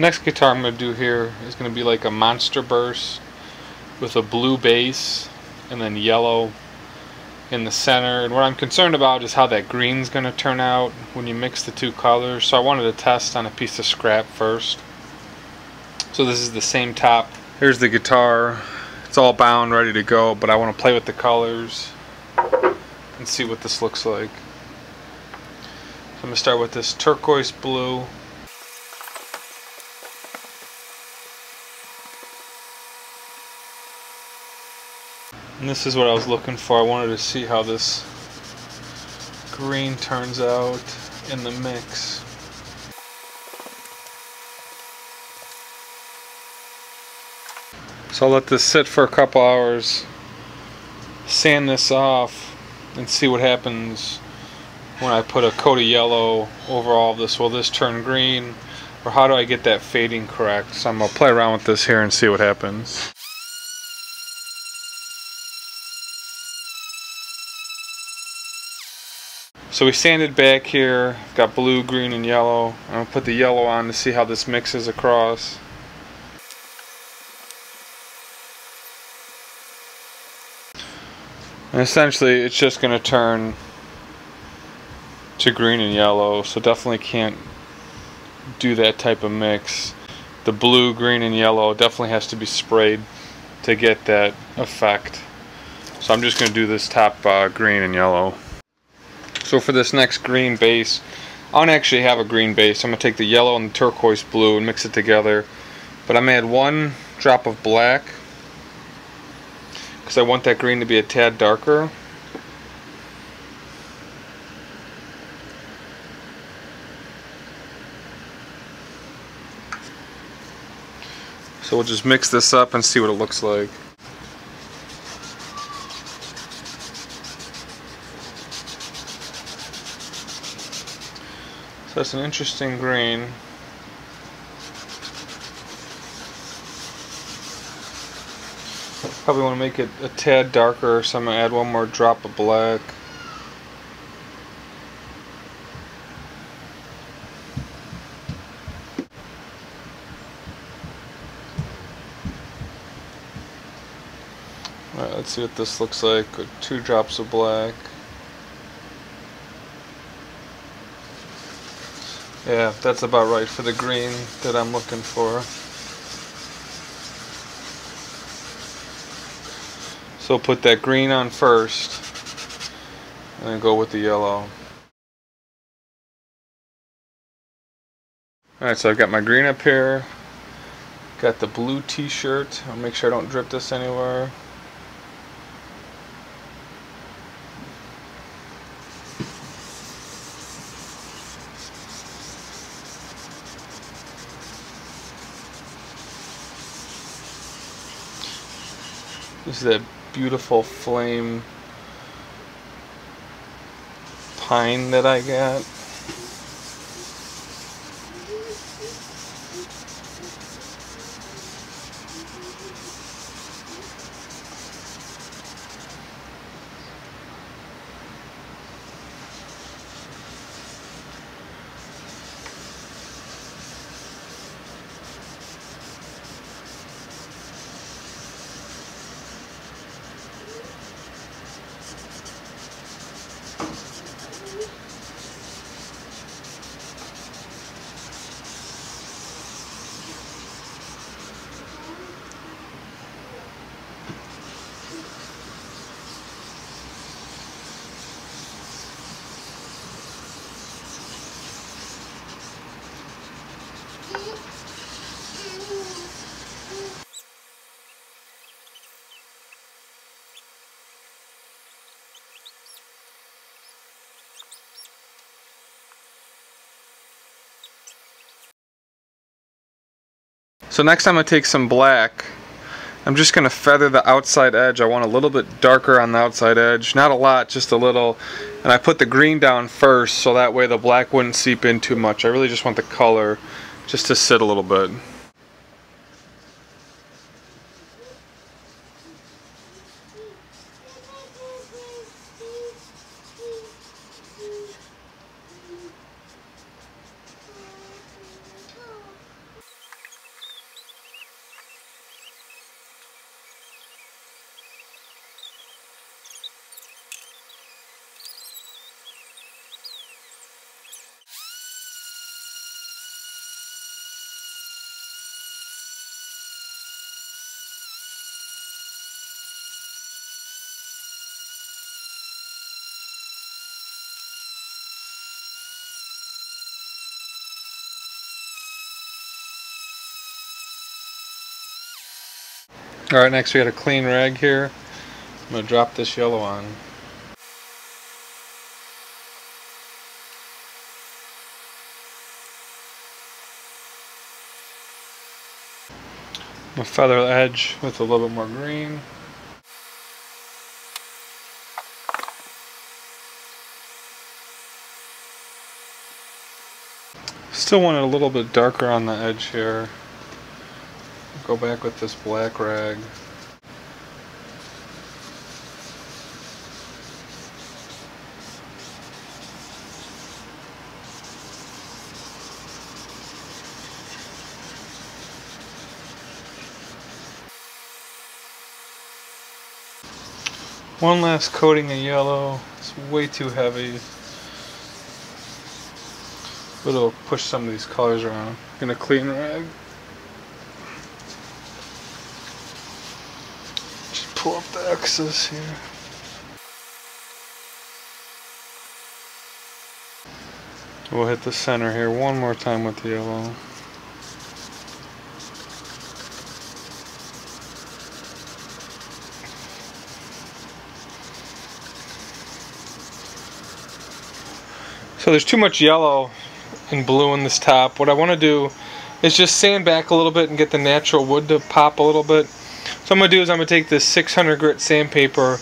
Next guitar I'm going to do here is going to be like a monster burst with a blue bass and then yellow in the center. And what I'm concerned about is how that green's going to turn out when you mix the two colors. So I wanted to test on a piece of scrap first. So this is the same top. Here's the guitar. It's all bound, ready to go, but I want to play with the colors and see what this looks like. So I'm going to start with this turquoise blue. And this is what I was looking for. I wanted to see how this green turns out in the mix. So I'll let this sit for a couple hours, sand this off, and see what happens when I put a coat of yellow over all of this. Will this turn green, or how do I get that fading correct? So I'm going to play around with this here and see what happens. So we sanded back here, got blue, green, and yellow. I'm going to put the yellow on to see how this mixes across. And essentially it's just going to turn to green and yellow, so definitely can't do that type of mix. The blue, green, and yellow definitely has to be sprayed to get that effect. So I'm just going to do this top green and yellow. So for this next green base, I don't actually have a green base. I'm going to take the yellow and the turquoise blue and mix it together. But I'm going to add 1 drop of black, because I want that green to be a tad darker. So we'll just mix this up and see what it looks like. So that's an interesting green. Probably want to make it a tad darker, so I'm going to add 1 more drop of black. Alright, let's see what this looks like with 2 drops of black. Yeah, that's about right for the green that I'm looking for. So put that green on first, and then go with the yellow. Alright, so I've got my green up here, got the blue t-shirt. I'll make sure I don't drip this anywhere. This is that beautiful flame pine that I got. So next I'm going to take some black. I'm just going to feather the outside edge. I want a little bit darker on the outside edge. Not a lot, just a little. And I put the green down first so that way the black wouldn't seep in too much. I really just want the color just to sit a little bit. Alright, next we got a clean rag here. I'm going to drop this yellow on. I'm going to feather the edge with a little bit more green. Still want it a little bit darker on the edge here. Go back with this black rag. One last coating of yellow. It's way too heavy, but it'll push some of these colors around. In a clean rag. Just pull up the excess here. We'll hit the center here one more time with the yellow. So there's too much yellow and blue in this top. What I want to do is just sand back a little bit and get the natural wood to pop a little bit. So I'm going to do is I'm going to take this 600 grit sandpaper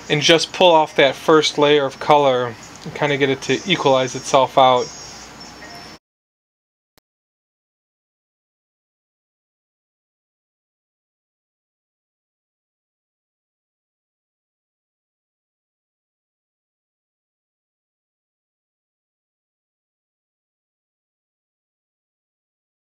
and just pull off that first layer of color and kind of get it to equalize itself out.